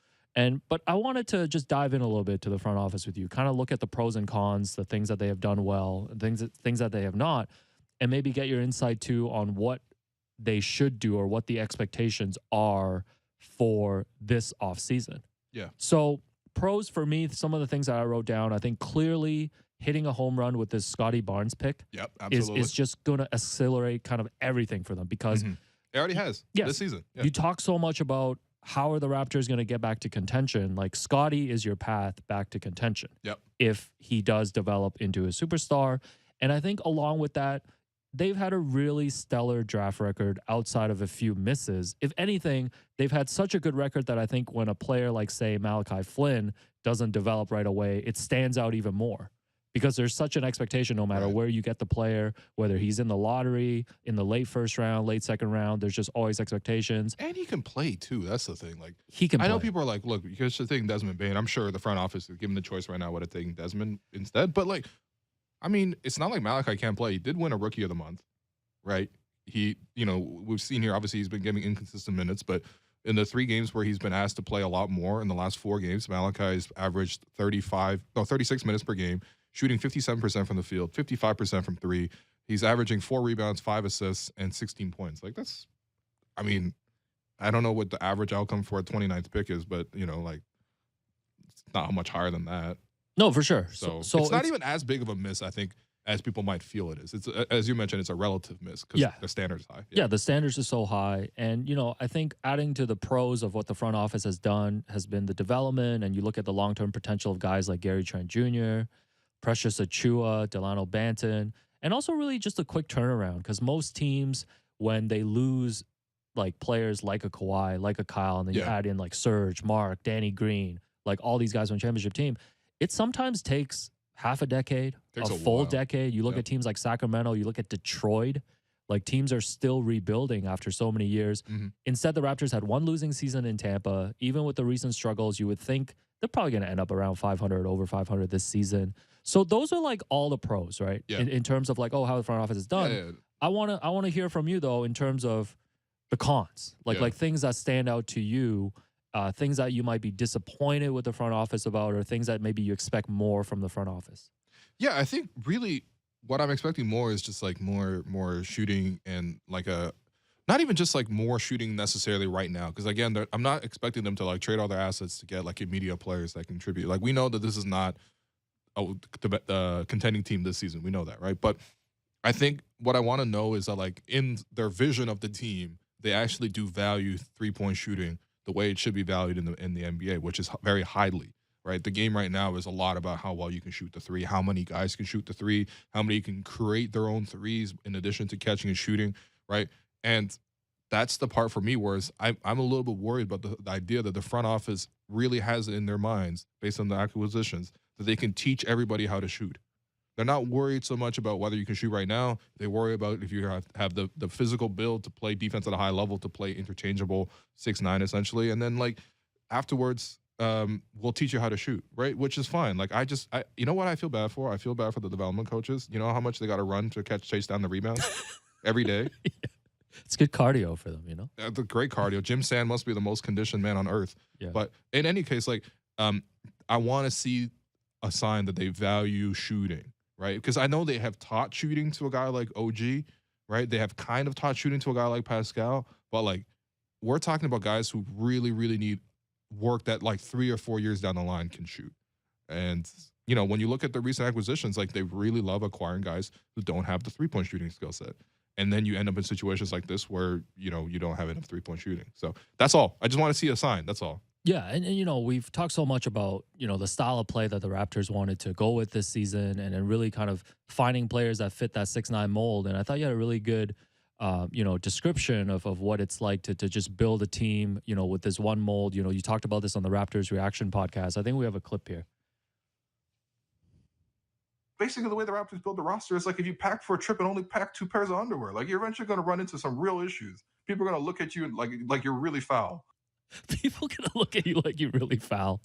But I wanted to just dive in a little bit to the front office with you, kind of look at the pros and cons, the things that they have done well, and things that they have not, and maybe get your insight too on what they should do or what the expectations are for this offseason. Yeah. So pros for me, some of the things that I wrote down, I think clearly hitting a home run with this Scotty Barnes pick Yep, is absolutely. just going to accelerate kind of everything for them because Mhm. It already has Yes. this season. Yeah. you talk so much about how are the Raptors going to get back to contention. Like Scotty is your path back to contention. Yep. If he does develop into a superstar. And I think along with that, they've had a really stellar draft record outside of a few misses. If anything, they've had such a good record that I think when a player like, say, Malachi Flynn doesn't develop right away, it stands out even more because there's such an expectation no matter Right. where you get the player, whether he's in the lottery, in the late first round, late second round, there's just always expectations. And he can play too. That's the thing. Like, He can I know play. people are like, look, you should take Desmond Bain. I'm sure the front office is given the choice right now what to take Desmond instead. But like, I mean, it's not like Malachi can't play. He did win a Rookie of the Month, right? He, we've seen here, obviously he's been getting inconsistent minutes, but in the 3 games where he's been asked to play a lot more in the last 4 games, Malachi's averaged 36 minutes per game, shooting 57% from the field, 55% from 3. He's averaging 4 rebounds, 5 assists, and 16 points. Like that's, I mean, I don't know what the average outcome for a 29th pick is, but like it's not much higher than that. No, for sure. So, So it's not even as big of a miss, I think, as people might feel it is. It's as you mentioned, it's a relative miss because Yeah. the standard is high. Yeah, the standards are so high. And, I think adding to the pros of what the front office has done has been the development. And you look at the long term potential of guys like Gary Trent Jr., Precious Achua, Delano Banton, and also really just a quick turnaround because most teams, when they lose like players like a Kawhi, like a Kyle, and then you Yeah. add in like Serge, Mark, Danny Green, like all these guys on a championship team, it sometimes takes half a decade, Takes a a full while. decade. You look Yep. at teams like Sacramento, you look at Detroit, like teams are still rebuilding after so many years. Mhm. Instead, the Raptors had one losing season in Tampa. Even with the recent struggles, you would think they're probably going to end up around 500, over 500 this season. So those are like all the pros, right? Yeah. In terms of like, how the front office is done. Yeah. I want to hear from you though in terms of the cons, Yeah. like things that stand out to you, things that you might be disappointed with the front office about, or things that maybe you expect more from the front office. Yeah, I think really what I'm expecting more is just like more shooting and like not even just like more shooting necessarily right now. Because again, I'm not expecting them to like trade all their assets to get like immediate players that contribute. Like we know that this is not the contending team this season. We know that, right? But I think what I want to know is that like in their vision of the team, they actually do value 3-point shooting the way it should be valued in the NBA, which is very highly. Right, the game right now is a lot about how well you can shoot the 3, how many guys can shoot the 3, how many can create their own threes in addition to catching and shooting, right? And that's the part for me where I'm a little bit worried about the idea that the front office really has it in their minds, based on the acquisitions, that they can teach everybody how to shoot. They're not worried so much about whether you can shoot right now. They worry about if you have the physical build to play defense at a high level, to play interchangeable 6'9" essentially, and then like afterwards. We'll teach you how to shoot, right? Which is fine. Like you know what I feel bad for? I feel bad for the development coaches. You know how much they got to run to chase down the rebounds every day? It's good cardio for them, The great cardio. Jim Sand must be the most conditioned man on earth. Yeah. But in any case, like, I want to see a sign that they value shooting, right? Because I know they have taught shooting to a guy like OG, right? They have kind of taught shooting to a guy like Pascal, but like, we're talking about guys who really, really need work that like 3 or 4 years down the line can shoot. And when you look at the recent acquisitions, like they really love acquiring guys who don't have the 3-point shooting skill set. And then you end up in situations like this where you don't have enough 3-point shooting. So that's all. I just want to see a sign. That's all. Yeah, and we've talked so much about the style of play that the Raptors wanted to go with this season, and then really kind of finding players that fit that 6'9" mold. And I thought you had a really good description of what it's like to just build a team, with this one mold. You talked about this on the Raptors Reaction podcast. I think we have a clip here. Basically, the way the Raptors build the roster is like if you pack for a trip and only pack 2 pairs of underwear, like you're eventually going to run into some real issues. People are going to look at you like you're really foul. People gonna look at you like you're really foul.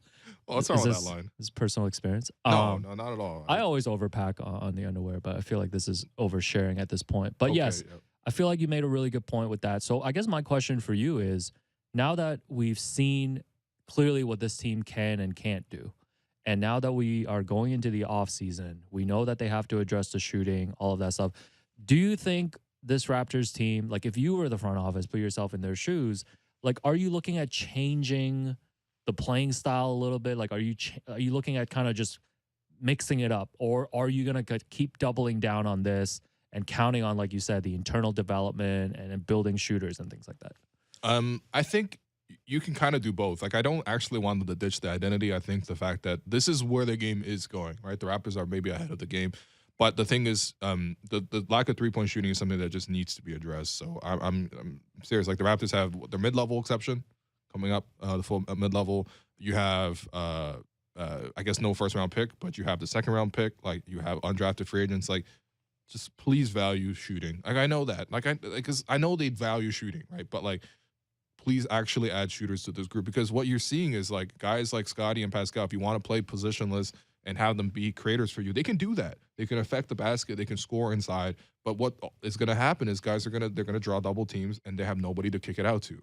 Oh, what's wrong Is with this- that line? This is personal experience. No, not at all. I always overpack on the underwear, but I feel like this is oversharing at this point. But Okay, yes, yeah. I feel like you made a really good point with that. So I guess my question for you is, now that we've seen clearly what this team can and can't do, and now that we are going into the offseason, we know that they have to address the shooting, all of that stuff. Do you think this Raptors team, like if you were the front office, put yourself in their shoes, like are you looking at changing the playing style a little bit? Like are you looking at kind of just mixing it up, or are you going to keep doubling down on this and counting on, like you said, the internal development and building shooters and things like that? I think you can kind of do both. Like, I don't actually want them to ditch the identity. I think the fact that this is where the game is going, right? The Raptors are maybe ahead of the game. But the thing is, the lack of 3-point shooting is something that just needs to be addressed. So I'm serious. Like the Raptors have their mid-level exception coming up, the full mid-level. You have, I guess, no first-round pick, but you have the second-round pick. Like you have undrafted free agents. Like, just please value shooting. Like I know that. Because I know they value shooting, right? But like, please actually add shooters to this group because what you're seeing is like guys like Scotty and Pascal. If you want to play positionless and have them be creators for you, they can do that. They can affect the basket. They can score inside. But what is going to happen is guys they're going to draw double teams and they have nobody to kick it out to,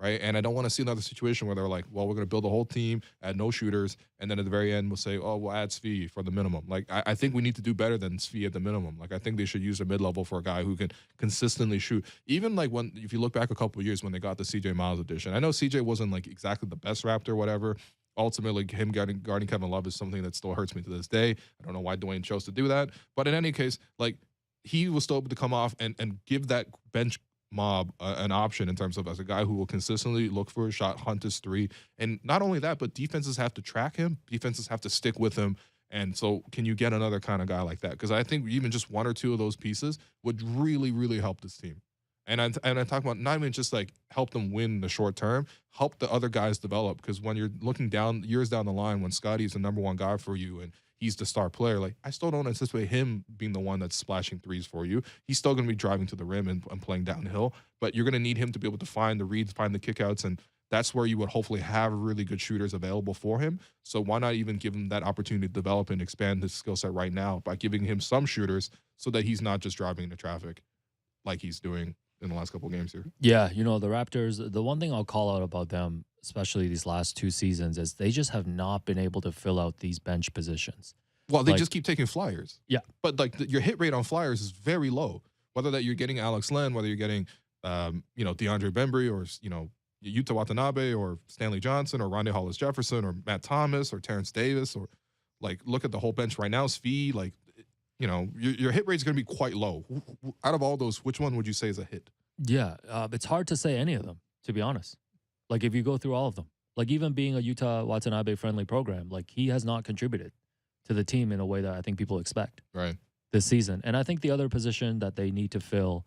right? And I don't want to see another situation where they're like, well, we're going to build a whole team, add no shooters, and then at the very end we'll say, oh, we'll add Svi for the minimum. Like I think we need to do better than Svi at the minimum. Like I think they should use a mid-level for a guy who can consistently shoot. Even like if you look back a couple of years when they got the CJ Miles edition, I know CJ wasn't like exactly the best Raptor or whatever. Ultimately, him guarding Kevin Love is something that still hurts me to this day. I don't know why Dwayne chose to do that. But in any case, like he was still able to come off and give that bench mob an option in terms of as a guy who will consistently look for a shot, hunt his three. And not only that, but defenses have to track him. Defenses have to stick with him. And so can you get another kind of guy like that? Because I think even just one or two of those pieces would really, really help this team. And I talk about not even just like help them win in the short term, help the other guys develop. Because when you're looking down years down the line, when Scotty's the number one guy for you and he's the star player, like I still don't anticipate him being the one that's splashing threes for you. He's still going to be driving to the rim and playing downhill, but you're going to need him to be able to find the reads, find the kickouts, and that's where you would hopefully have really good shooters available for him. So why not even give him that opportunity to develop and expand his skill set right now by giving him some shooters so that he's not just driving into traffic like he's doing in the last couple of games here. Yeah, the Raptors, the one thing I'll call out about them, especially these last 2 seasons, is they just have not been able to fill out these bench positions. Well, they just keep taking flyers. Yeah. But like your hit rate on flyers is very low. Whether that you're getting Alex Len, whether you're getting DeAndre Bembry or Yuta Watanabe or Stanley Johnson or Rondae Hollis Jefferson or Matt Thomas or Terrence Davis or like look at the whole bench right now, Svi, like your hit rate is going to be quite low. Out of all those, which one would you say is a hit? Yeah, it's hard to say any of them, to be honest. Like if you go through all of them, like even being a Yuta Watanabe friendly program, like he has not contributed to the team in a way that I think people expect this season. And I think the other position that they need to fill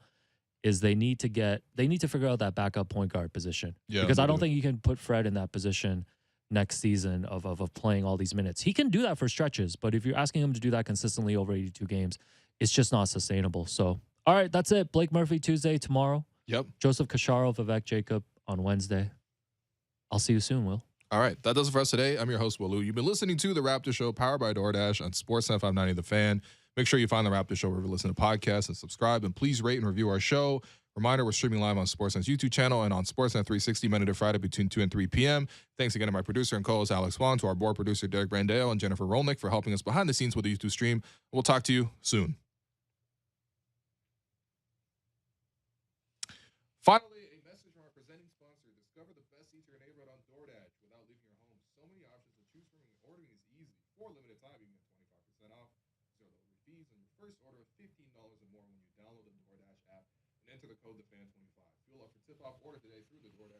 is they need to figure out that backup point guard position. Yeah, because I don't think you can put Fred in that position next season of playing all these minutes. He can do that for stretches, but if you're asking him to do that consistently over 82 games, it's just not sustainable. So, all right, that's it. Blake Murphy Tuesday, tomorrow. Yep. Joseph Casharo, Vivek Jacob on Wednesday. I'll see you soon, Will. All right, that does it for us today. I'm your host, Will Lou. You've been listening to The Raptors Show, powered by DoorDash on Sportsnet 590 The Fan. Make sure you find The Raptors Show wherever you listen to podcasts and subscribe. And please rate and review our show. Reminder, we're streaming live on Sportsnet's YouTube channel and on Sportsnet 360 Monday to Friday between 2 and 3 p.m. Thanks again to my producer and co-host, Alex Wong, to our board producer, Derek Brandeo, and Jennifer Rolnick for helping us behind the scenes with the YouTube stream. We'll talk to you soon. Finally, a message from our presenting sponsor. Discover the best seats in your neighborhood on DoorDash without leaving your home. So many options to choose from, and ordering is easy. For a limited time, you can get 25% off, zero delivery fees, and your first order of $15 or more when you download the DoorDash app and enter the code TheFan25. Fuel up for tip-off order today through the DoorDash